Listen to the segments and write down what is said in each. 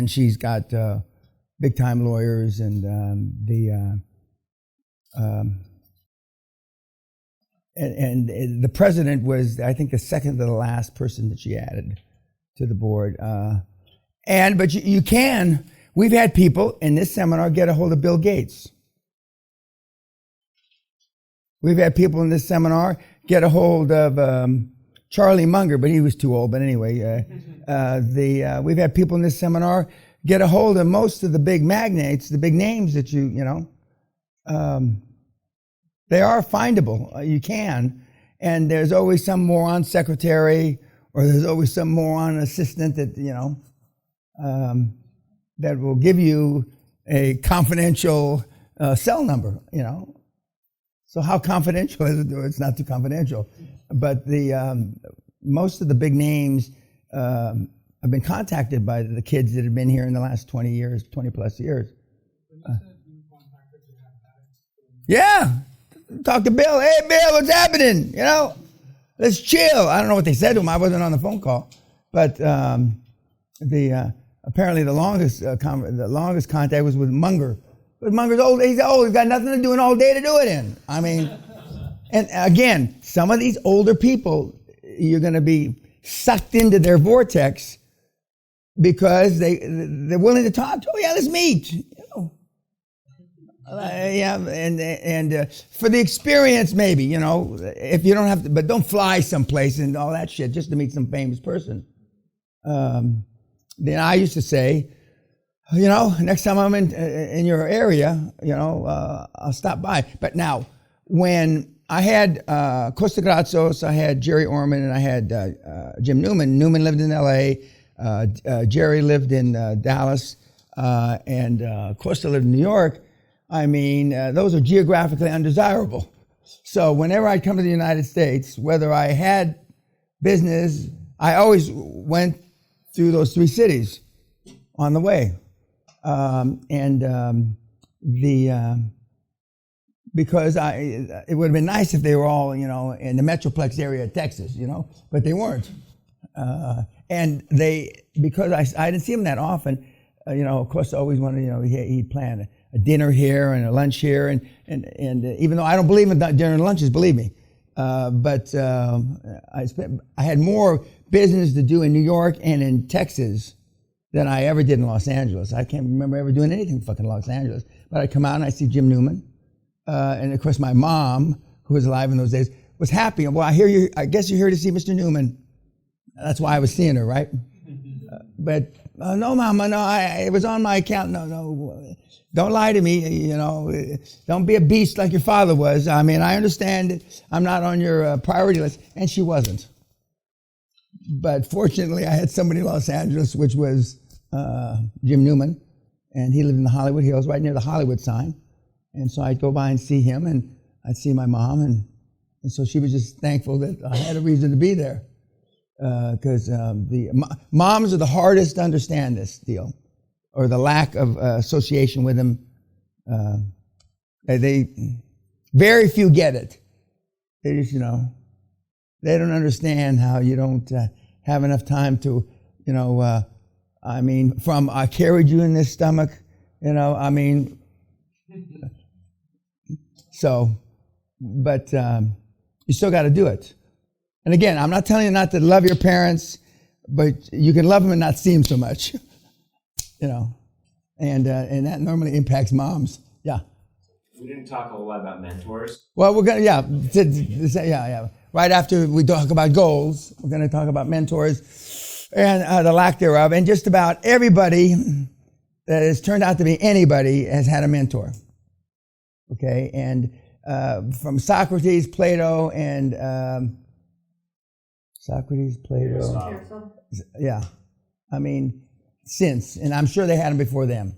and she's got big time lawyers, and the president was, I think, the second to the last person that she added to the board. But you can. We've had people in this seminar get a hold of Bill Gates. We've had people in this seminar get a hold of Charlie Munger, but he was too old. But anyway, we've had people in this seminar get a hold of most of the big magnates, the big names that you know. They are findable. You can. And there's always some moron secretary, or there's always some moron assistant that, you know, that will give you a confidential cell number, you know. So how confidential is it? It's not too confidential. But most of the big names have been contacted by the kids that have been here in the last 20 years, 20 plus years. Yeah. Talk to Bill. Hey, Bill, what's happening? You know, let's chill. I don't know what they said to him. I wasn't on the phone call. But apparently the longest contact was with Munger. But Munger's old. He's old. He's got nothing to do and all day to do it in. I mean, and again, some of these older people, you're going to be sucked into their vortex because they're willing to talk. Oh yeah, let's meet. You know. And for the experience, maybe, you know, if you don't have to, but don't fly someplace and all that shit just to meet some famous person. Then I used to say, you know, next time I'm in your area, you know, I'll stop by. But now, when I had Costa Grazos, I had Jerry Orman, and I had Jim Newman. Newman lived in L.A., Jerry lived in Dallas, and Costa lived in New York. I mean, those are geographically undesirable. So whenever I'd come to the United States, whether I had business, I always went through those three cities on the way. Because it would have been nice if they were all, you know, in the Metroplex area of Texas, you know, but they weren't. Because I didn't see them that often, you know, of course, I always wanted, you know, he'd plan a dinner here and a lunch here, and even though I don't believe in dinner and lunches, believe me, but I had more business to do in New York and in Texas than I ever did in Los Angeles. I can't remember ever doing anything fucking Los Angeles. But I'd come out and I'd see Jim Newman, and of course my mom, who was alive in those days, was happy. Well, I guess you're here to see Mr. Newman. That's why I was seeing her, right? No, Mama, no, it was on my account. No. Don't lie to me, you know. Don't be a beast like your father was. I mean, I understand I'm not on your priority list. And she wasn't. But fortunately, I had somebody in Los Angeles, which was Jim Newman. And he lived in the Hollywood Hills, right near the Hollywood sign. And so I'd go by and see him, and I'd see my mom. And so she was just thankful that I had a reason to be there. Because the moms are the hardest to understand this deal, or the lack of association with them. They very few get it. They just, you know, they don't understand how you don't have enough time to, you know, I mean, from I carried you in this stomach, you know, I mean, so, but you still got to do it. And again, I'm not telling you not to love your parents, but you can love them and not see them so much, you know, and that normally impacts moms. Yeah. We didn't talk a lot about mentors. Well, we're gonna, yeah. Right after we talk about goals, we're gonna talk about mentors and the lack thereof. And just about everybody that has turned out to be anybody has had a mentor. Okay, and from Socrates, Plato, and yeah, I mean, and I'm sure they had them before them.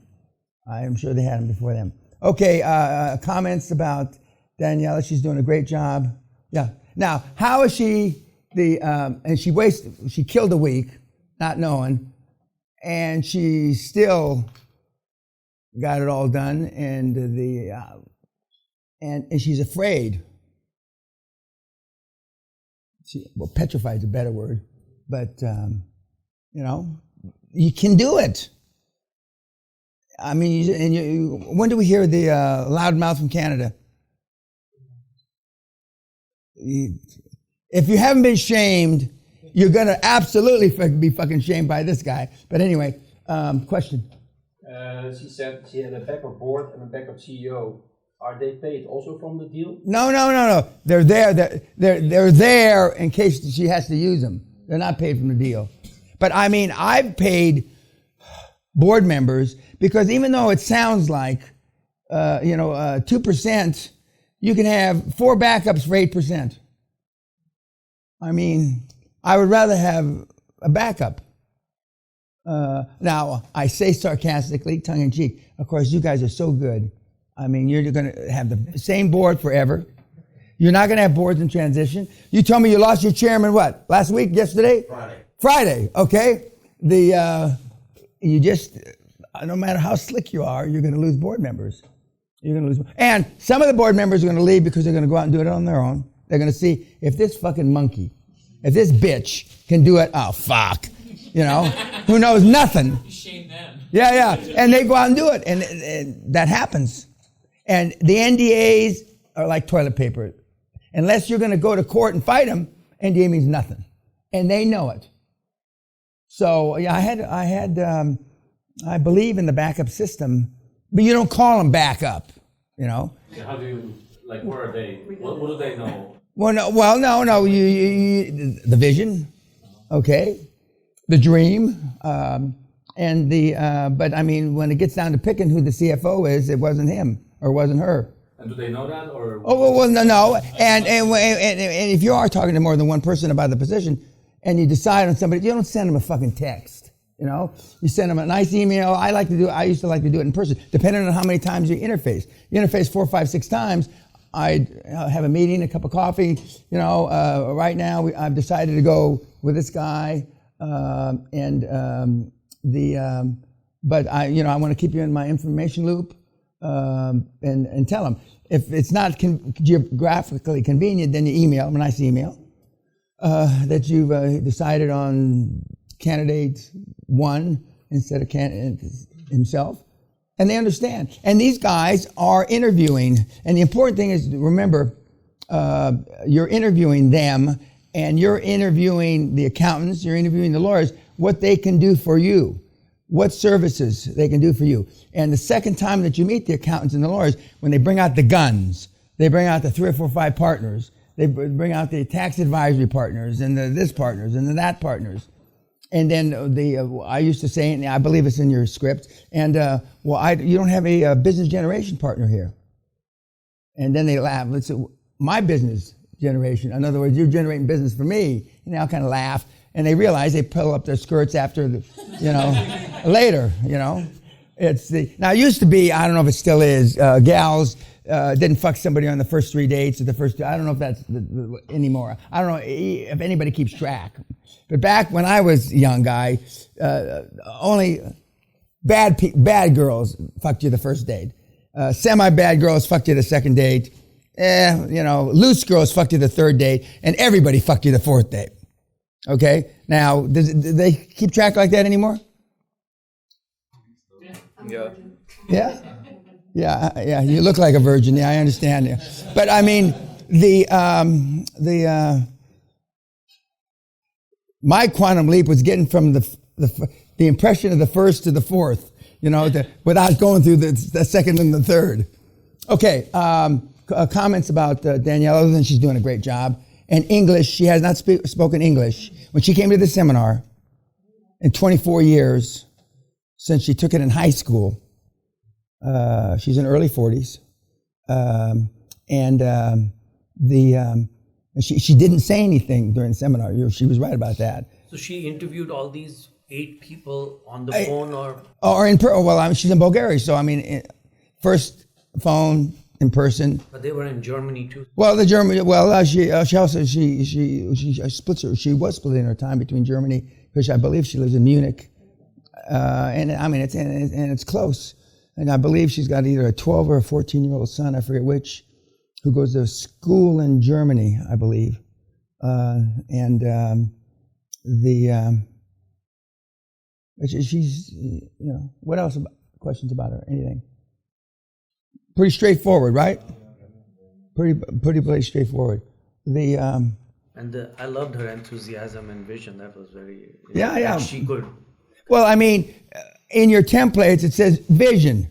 Okay, comments about Danielle. She's doing a great job. Yeah. Now, how is she and she killed a week, not knowing, and she still got it all done, and and she's afraid. Petrified is a better word, but you know, you can do it. I mean, when do we hear the loudmouth from Canada? If you haven't been shamed, you're going to absolutely be fucking shamed by this guy. But anyway, question. She said she had a backup board and a backup CEO. Are they paid also from the deal? No. They're there. They're there in case she has to use them. They're not paid from the deal. But I mean, I've paid board members because even though it sounds like, 2%, you can have 4 backups for 8%. I mean, I would rather have a backup. Now, I say sarcastically, tongue in cheek. Of course, you guys are so good. I mean, you're going to have the same board forever. You're not going to have boards in transition. You told me you lost your chairman, what, last week, yesterday? Friday, okay. No matter how slick you are, you're going to lose board members. And some of the board members are going to leave because they're going to go out and do it on their own. They're going to see if this fucking monkey, if this bitch can do it, oh, fuck. Who knows nothing. Shame them. Yeah. And they go out and do it. And that happens. And the NDAs are like toilet paper. Unless you're going to go to court and fight them, NDA means nothing. And they know it. So, yeah, I believe in the backup system, but you don't call them backup, How do you, where are they? What do they know? No. You the vision, okay, the dream, but I mean, when it gets down to picking who the CFO is, it wasn't him or wasn't her. And do they know that, or? Oh well, no. And if you are talking to more than one person about the position, and you decide on somebody, you don't send them a fucking text. You send them a nice email. I used to like to do it in person, depending on how many times you interface. You interface 4, 5, 6 times. I'd have a meeting, a cup of coffee. Right now I've decided to go with this guy, but I want to keep you in my information loop, and tell them if it's not geographically convenient, then you email them a nice email that you've decided on candidate 1 instead of candidate himself. And they understand. And these guys are interviewing. And the important thing is, remember, you're interviewing them, and you're interviewing the accountants, you're interviewing the lawyers, what they can do for you, what services they can do for you. And the second time that you meet the accountants and the lawyers, when they bring out the guns, they bring out the 3 or 4 or 5 partners, they bring out the tax advisory partners and the this partners and the that partners. And then I used to say, and I believe it's in your script, and you don't have a business generation partner here. And then they laugh. Let's say, my business generation. In other words, you're generating business for me. And they all kind of laugh, and they realize they pull up their skirts after, later. Now it used to be, I don't know if it still is, gals didn't fuck somebody on the first 3 dates or the first 2. I don't know if that's anymore. I don't know if anybody keeps track. But back when I was a young guy, only bad girls fucked you the first date. Semi-bad girls fucked you the second date. Loose girls fucked you the third date. And everybody fucked you the fourth date. Okay? Now, do they keep track like that anymore? Yeah? Yeah, you look like a virgin. Yeah, I understand. Yeah. But I mean, my quantum leap was getting from the impression of the first to the fourth, without going through the second and the third. Okay, comments about Danielle, other than she's doing a great job. And English, she has not spoken English. When she came to the seminar, in 24 years, since she took it in high school, she's in early 40s, she didn't say anything during the seminar. She was right about that. So she interviewed all these 8 people on the phone, she's in Bulgaria, so I mean, first phone in person. But they were in Germany too. Well, she was splitting her time between Germany, because I believe she lives in Munich, and I mean it's close. And I believe she's got either a 12 or a 14-year-old son, I forget which, who goes to school in Germany, I believe. She's, what else? questions about her? Anything? Pretty straightforward, right? Pretty straightforward. I loved her enthusiasm and vision. That was very. Yeah. that she could. Well, I mean, in your templates it says vision.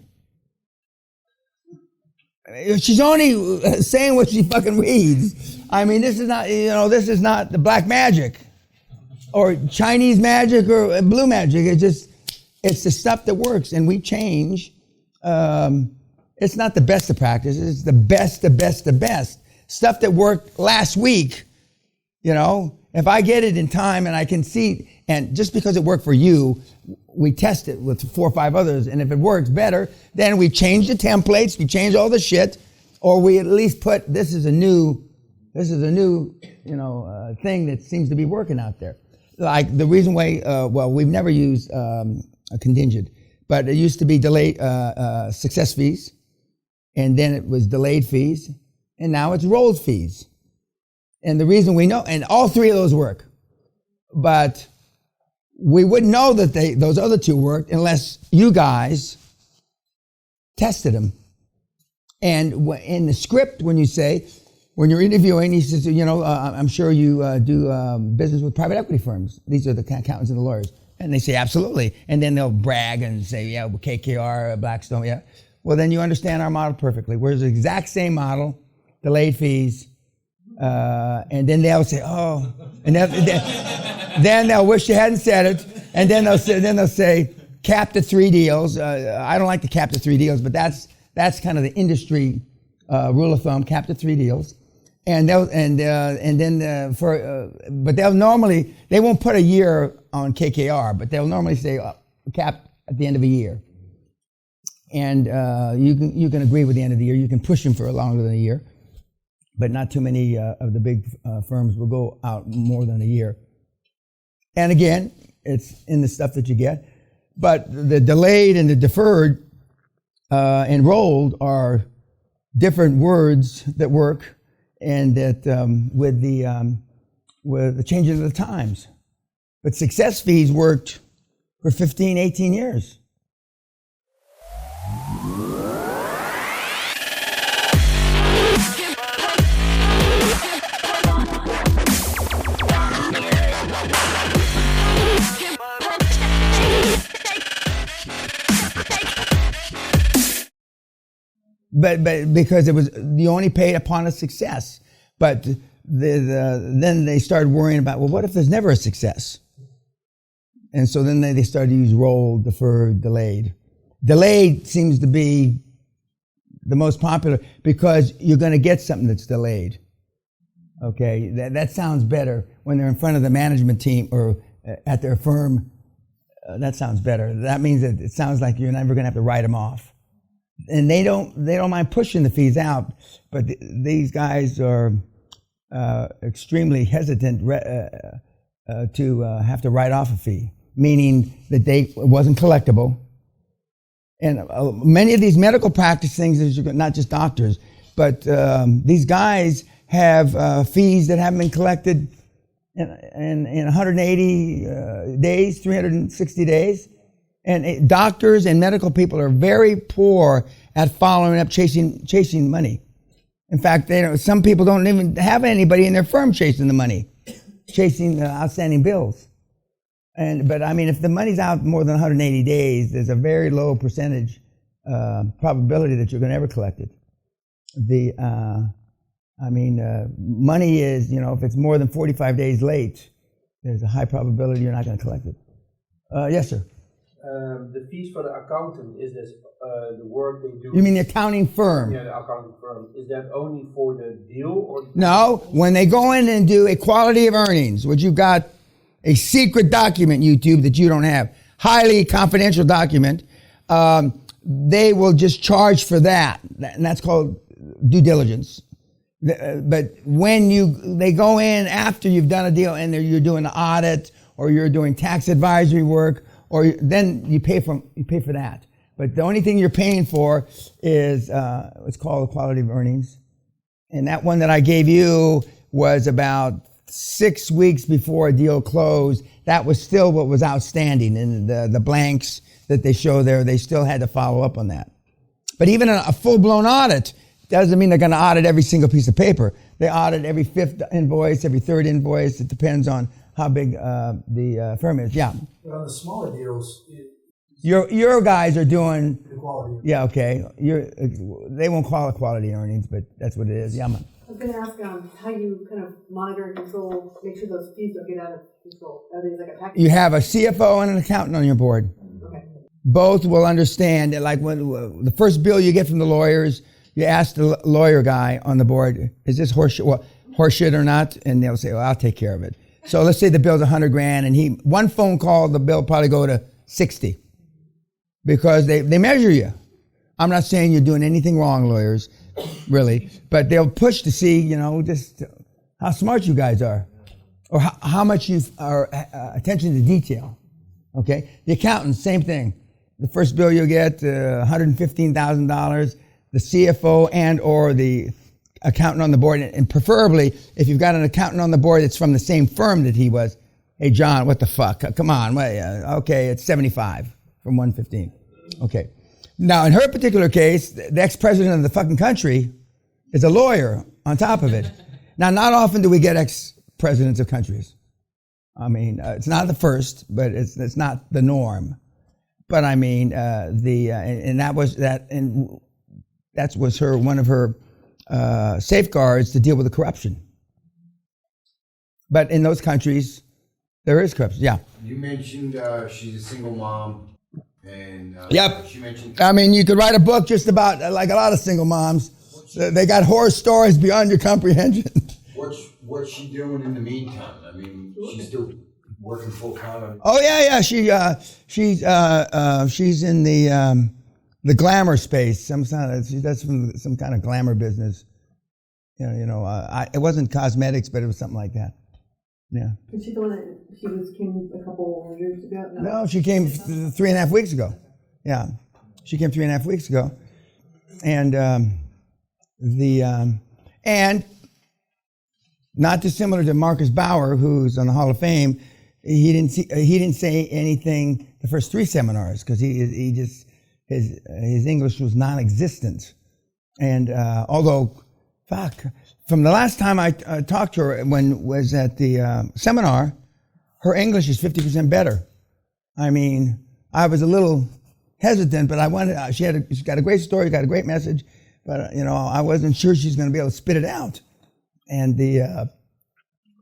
She's only saying what she fucking reads. I mean, this is not the black magic or Chinese magic or blue magic. It's the stuff that works, and we change. It's not the best of practices. It's the best. Stuff that worked last week, if I get it in time and I can see, and just because it worked for you, we test it with 4 or 5 others, and if it works better, then we change the templates, we change all the shit, or we at least put, this is a new thing that seems to be working out there. Like the reason why, we've never used a contingent, but it used to be delayed success fees, and then it was delayed fees, and now it's rolled fees. And the reason we know, and all 3 of those work, but we wouldn't know that those other 2 worked unless you guys tested them. And in the script, when you're interviewing, he says, I'm sure you do business with private equity firms. These are the accountants and the lawyers. And they say, absolutely. And then they'll brag and say, yeah, KKR, Blackstone, yeah. Well, then you understand our model perfectly. We're the exact same model, delayed fees, and then they'll say, oh, and then they'll wish you hadn't said it, and then they'll say, cap to 3 deals. I don't like to cap to 3 deals, but that's kind of the industry rule of thumb, cap to 3 deals. And they'll they won't put a year on KKR, but they'll normally say cap at the end of a year. And you can agree with the end of the year. You can push them for longer than a year, but not too many of the big firms will go out more than a year. And again, it's in the stuff that you get. But the delayed and the deferred and rolled are different words that work, and that with the changes of the times. But success fees worked for 15, 18 years. But because it was, you only paid upon a success. But then they started worrying about, well, what if there's never a success? And so then they started to use roll, deferred, delayed. Delayed seems to be the most popular because you're going to get something that's delayed. Okay, that sounds better when they're in front of the management team or at their firm. That sounds better. That means that it sounds like you're never going to have to write them off. And they don't mind pushing the fees out, but these guys are extremely hesitant to have to write off a fee, meaning that it wasn't collectible. And many of these medical practice things, not just doctors, but these guys have fees that haven't been collected in 180 days, 360 days. And doctors and medical people are very poor at following up, chasing money. In fact, some people don't even have anybody in their firm chasing the money, chasing the outstanding bills. But I mean, if the money's out more than 180 days, there's a very low percentage probability that you're going to ever collect it. Money is, if it's more than 45 days late, there's a high probability you're not going to collect it. Yes, sir. The fees for the accountant, is this the work they do? You mean the accounting firm? Yeah, the accounting firm. Is that only for the deal or? No, when they go in and do equality of earnings, which you've got a secret document, YouTube, that you don't have, highly confidential document, they will just charge for that, and that's called due diligence. But when they go in after you've done a deal and you're doing an audit or you're doing tax advisory work, or then you pay for that. But the only thing you're paying for is it's called equality of earnings. And that one that I gave you was about 6 weeks before a deal closed. That was still what was outstanding, and the blanks that they show there, they still had to follow up on that. But even a full-blown audit doesn't mean they're going to audit every single piece of paper. They audit every fifth invoice, every third invoice. It depends on how big the firm is. Yeah. But on the smaller deals, Your guys are doing. the quality. Yeah. Okay. They won't call it quality earnings, but that's what it is. Yeah. Man. I was going to ask how you kind of monitor and control, make sure those fees don't get out of control. Are they like a package? You have a CFO and an accountant on your board. Okay. Both will understand that, like when the first bill you get from the lawyers, you ask the lawyer guy on the board, is this horseshit or not? And they'll say, well, I'll take care of it. So let's say the bill's $100,000 and one phone call, the bill probably go to 60 because they measure you. I'm not saying you're doing anything wrong, lawyers, really, but they'll push to see, just how smart you guys are or how much you are attention to detail. Okay. The accountant, same thing. The first bill you'll get, $115,000, the CFO and or the accountant on the board, and preferably if you've got an accountant on the board that's from the same firm that he was, hey, John, what the fuck? Come on. Okay, it's 75 from 115. Okay. Now, in her particular case, the ex-president of the fucking country is a lawyer on top of it. Now, not often do we get ex-presidents of countries. I mean, it's not the first, but it's not the norm. But I mean, that was one of her safeguards to deal with the corruption. But in those countries, there is corruption. Yeah. You mentioned she's a single mom, and yep. She mentioned. I mean, you could write a book just about like a lot of single moms. They got horror stories beyond your comprehension. What's she doing in the meantime? I mean, she's still working full time. Oh yeah. She's in the glamour space. She does some kind of glamour business. It wasn't cosmetics, but it was something like that. Yeah. Was she the one that came a couple years ago? No, she came 3.5 weeks ago. Yeah, she came 3.5 weeks ago, and and not dissimilar to Marcus Bauer, who's on the Hall of Fame. He didn't say anything the first 3 seminars because his English was non-existent, and although from the last time I talked to her when was at the seminar, her English is 50% better. I mean, I was a little hesitant, but I wanted. She's got a great story, got a great message, but I wasn't sure she's going to be able to spit it out. And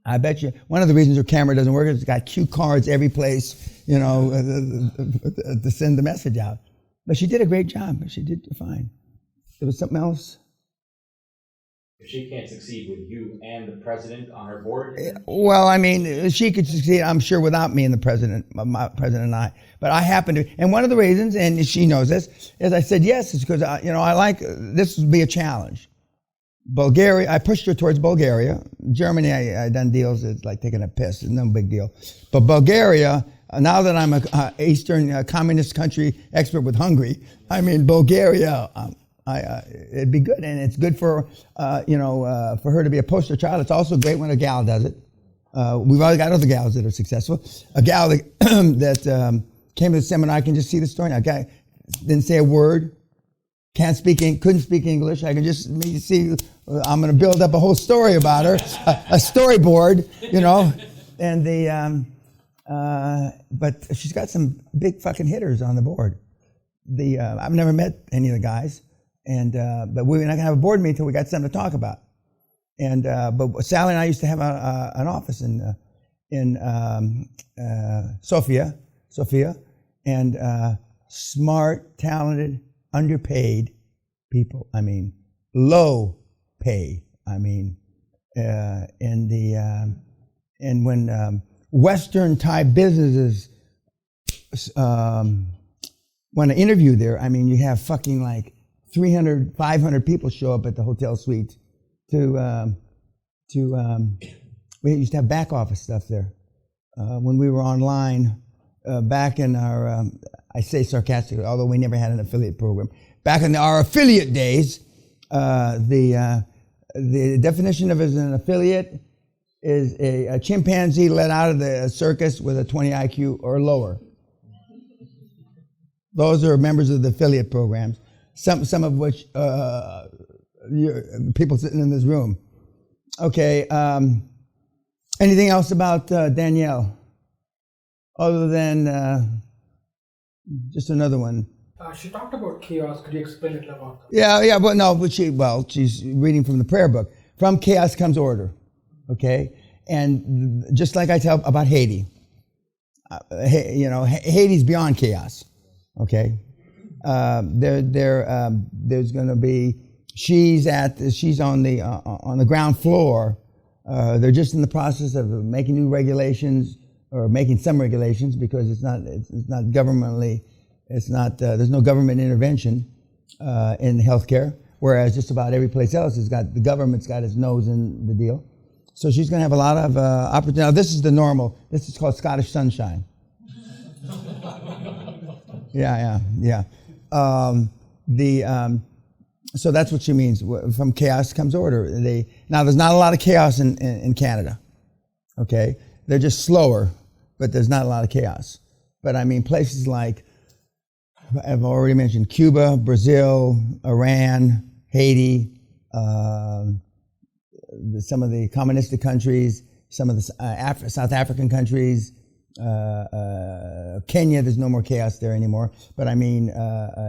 I bet you one of the reasons her camera doesn't work is it's got cue cards every place, to send the message out. But she did a great job. She did fine. There was something else. If she can't succeed with you and the president on her board? Well, I mean, she could succeed, I'm sure, without me and the president, my president and I. But I happen to, and one of the reasons, and she knows this, is I said yes, is because, I like, this would be a challenge. Bulgaria, I pushed her towards Bulgaria. Germany, I done deals, it's like taking a piss, it's no big deal. But Bulgaria, now that I'm a Eastern communist country expert with Hungary, I mean, Bulgaria, it'd be good, and it's good for for her to be a poster child. It's also great when a gal does it. We've already got other gals that are successful. A gal that, came to the seminar, I can just see the story now. Guy didn't say a word, couldn't speak English. I can just see. I'm going to build up a whole story about her, a storyboard, and but she's got some big fucking hitters on the board. I've never met any of the guys. And but we're not gonna have a board meeting until we got something to talk about. And but Sally and I used to have an office in Sofia, and smart, talented, underpaid people. I mean, low pay. I mean, and when Western type businesses want to interview there, I mean, you have fucking like 300, 500 people show up at the hotel suite we used to have back office stuff there. When we were online, back in our, I say sarcastically, although we never had an affiliate program, back in our affiliate days, the definition of as an affiliate is a chimpanzee let out of the circus with a 20 IQ or lower. Those are members of the affiliate programs. Some of which people sitting in this room. Okay. Anything else about Danielle, other than just another one? She talked about chaos. Could you explain it about that? Yeah, but no, but she's reading from the prayer book. From chaos comes order, okay? And just like I tell about Haiti, Haiti's beyond chaos, okay? There's going to be, she's on the ground floor. They're just in the process of making new regulations, or making some regulations, because it's not governmentally. There's no government intervention in healthcare, whereas just about every place else the government's got its nose in the deal. So she's going to have a lot of opportunity. Now, this is the normal. This is called Scottish sunshine. Yeah. So that's what she means. From chaos comes order. Now, there's not a lot of chaos in Canada. Okay, they're just slower, but there's not a lot of chaos. But I mean, places like, I've already mentioned, Cuba, Brazil, Iran, Haiti, some of the communistic countries, some of the South African countries, Kenya, there's no more chaos there anymore. But I mean,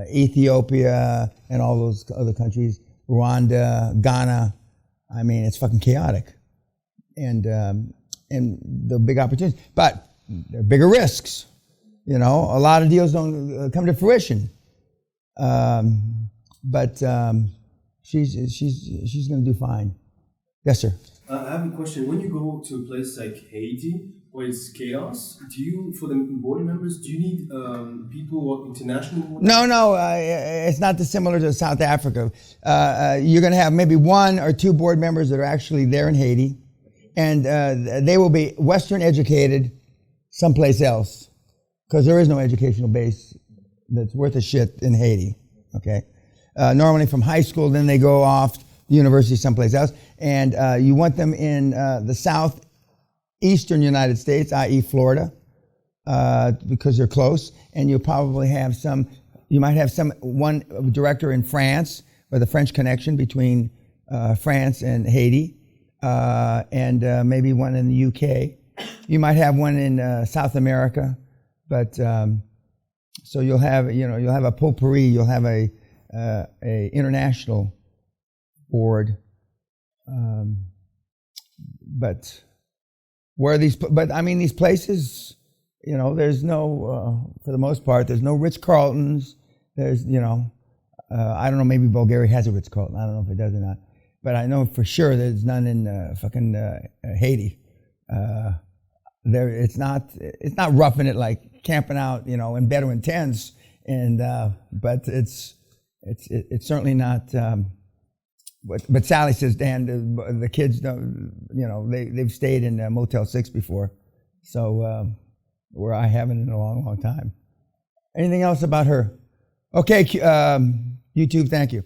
Ethiopia and all those other countries, Rwanda, Ghana, I mean, it's fucking chaotic. And the big opportunities. But there are bigger risks. A lot of deals don't come to fruition, but she's going to do fine. Yes, sir. I have a question. When you go to a place like Haiti, where it's chaos, for the board members, do you need people international? No, it's not dissimilar to South Africa. You're going to have maybe 1 or 2 board members that are actually there in Haiti, and they will be Western educated someplace else, because there is no educational base that's worth a shit in Haiti, okay? Normally from high school, then they go off to university someplace else, and you want them in the southeastern United States, i.e. Florida, because they're close, and you might have one director in France, with a French connection between France and Haiti, and maybe one in the UK. You might have one in South America. But so you'll have a potpourri, you'll have a international board. But where these places, there's no, for the most part, there's no Ritz-Carltons. There's, I don't know, maybe Bulgaria has a Ritz-Carlton. I don't know if it does or not. But I know for sure there's none in fucking Haiti. It's not roughing it like camping out, in Bedouin tents, but it's certainly not. But Sally says, Dan, the kids don't, they've stayed in Motel 6 before, so where I haven't in a long, long time. Anything else about her? Okay, YouTube, thank you.